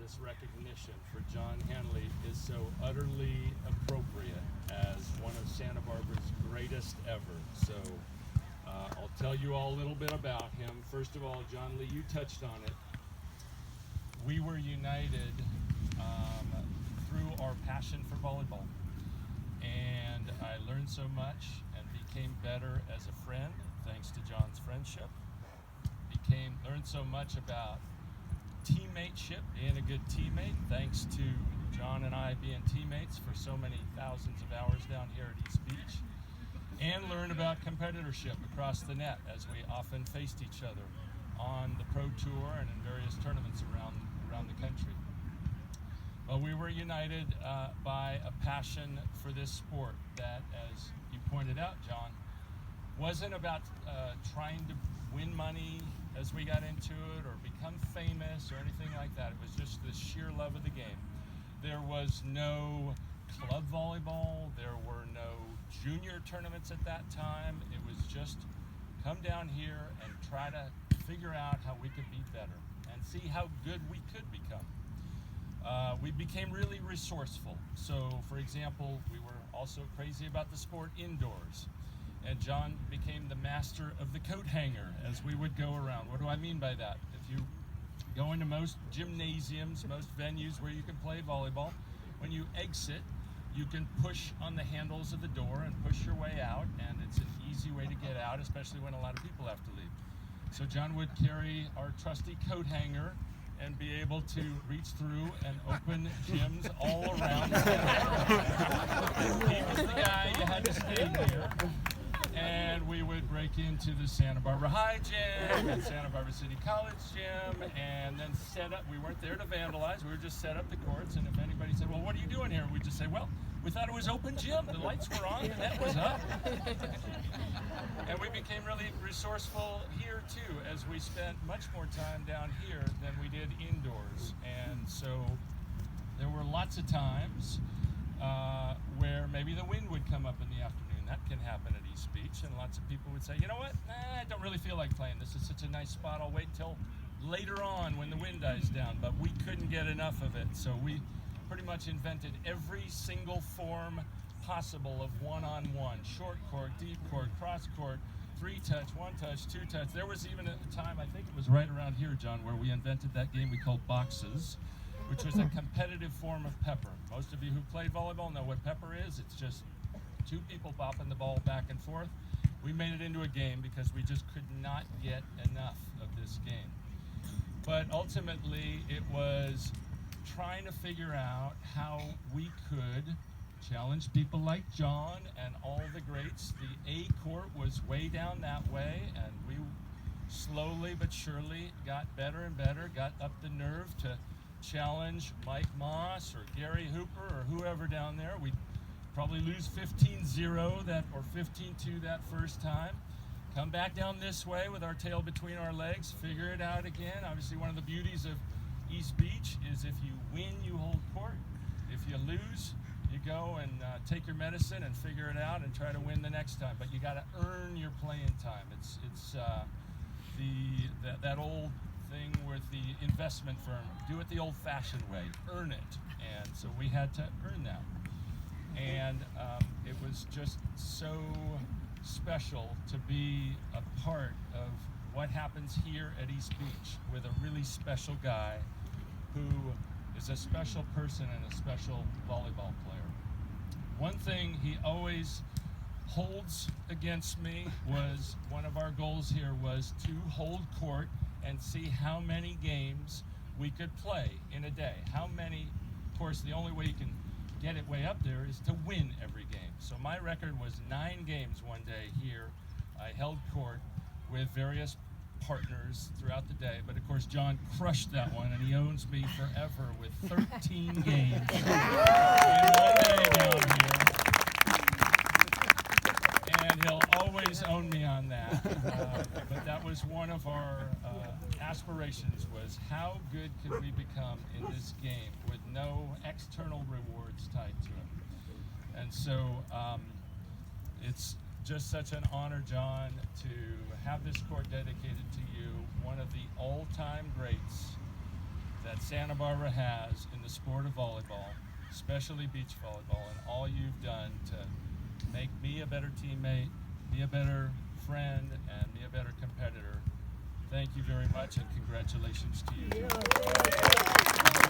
this recognition for John Hanley is so utterly appropriate as one of Santa Barbara's greatest ever. So I'll tell you all a little bit about him. First of all, John Lee, you touched on it. We were united through our passion for volleyball. And I learned so much and became better as a friend thanks to John's friendship. Learned so much about teammateship, being a good teammate, thanks to John and I being teammates for so many thousands of hours down here at East Beach. And learned about competitorship across the net as we often faced each other on the Pro Tour and in various tournaments around the country. Well, we were united by a passion for this sport that, as you pointed out, John, wasn't about trying to win money as we got into it or become famous or anything like that. It was just the sheer love of the game. There was no club volleyball. There were no junior tournaments at that time. It was just come down here and try to figure out how we could be better and see how good we could become. We became really resourceful. So, for example, we were also crazy about the sport indoors. And John became the master of the coat hanger as we would go around. What do I mean by that? If you go into most gymnasiums, most venues where you can play volleyball, when you exit, you can push on the handles of the door and push your way out, and it's an easy way to get out, especially when a lot of people have to leave. So John would carry our trusty coat hanger and be able to reach through and open gyms all around. He was the guy you had to stay near. And we would break into the Santa Barbara High Gym and Santa Barbara City College Gym and then set up. We weren't there to vandalize. We were just set up the courts. And if anybody said, well, what are you doing here? We'd just say, well, we thought it was open gym. The lights were on, the net was up. And we became really resourceful here, too, as we spent much more time down here than we did indoors. And so there were lots of times where maybe the wind would come up in the afternoon. That can happen at East Beach, and lots of people would say, you know what, I don't really feel like playing. This is such a nice spot. I'll wait till later on when the wind dies down. But we couldn't get enough of it, so we pretty much invented every single form possible of one-on-one, short court, deep court, cross court, 3-touch, 1-touch, 2-touch. There was even a time, I think it was right around here, John, where we invented that game we called boxes, which was a competitive form of pepper. Most of you who played volleyball know what pepper is. It's just two people bopping the ball back and forth. We made it into a game because we just could not get enough of this game. But ultimately, it was trying to figure out how we could challenge people like John and all the greats. The A court was way down that way, and we slowly but surely got better and better, got up the nerve to challenge Mike Moss or Gary Hooper or whoever down there. We'd probably lose 15-0 that or 15-2 that first time. Come back down this way with our tail between our legs, figure it out again. Obviously, one of the beauties of East Beach is if you win, you hold court. If you lose, you go and take your medicine and figure it out and try to win the next time. But you got to earn your playing time. It's that old thing with the investment firm. Do it the old-fashioned way. Earn it. And so we had to earn that. And it was just so special to be a part of what happens here at East Beach with a really special guy who is a special person and a special volleyball player. One thing he always holds against me was one of our goals here was to hold court and see how many games we could play in a day. How many, of course, the only way you can get it way up there is to win every game. So my record was 9 games one day here. I held court with various partners throughout the day, but of course John crushed that one, and he owns me forever with 13 games in one day down here. And he'll always own me on that. But that was one of our aspirations, was how good could we become in this game with no external rewards tied to it. And so it's just such an honor, John, to have this court dedicated to you, one of the all-time greats that Santa Barbara has in the sport of volleyball, especially beach volleyball, and all you've done to make me a better teammate, me a better friend, and me a better competitor. Thank you very much, and congratulations to you.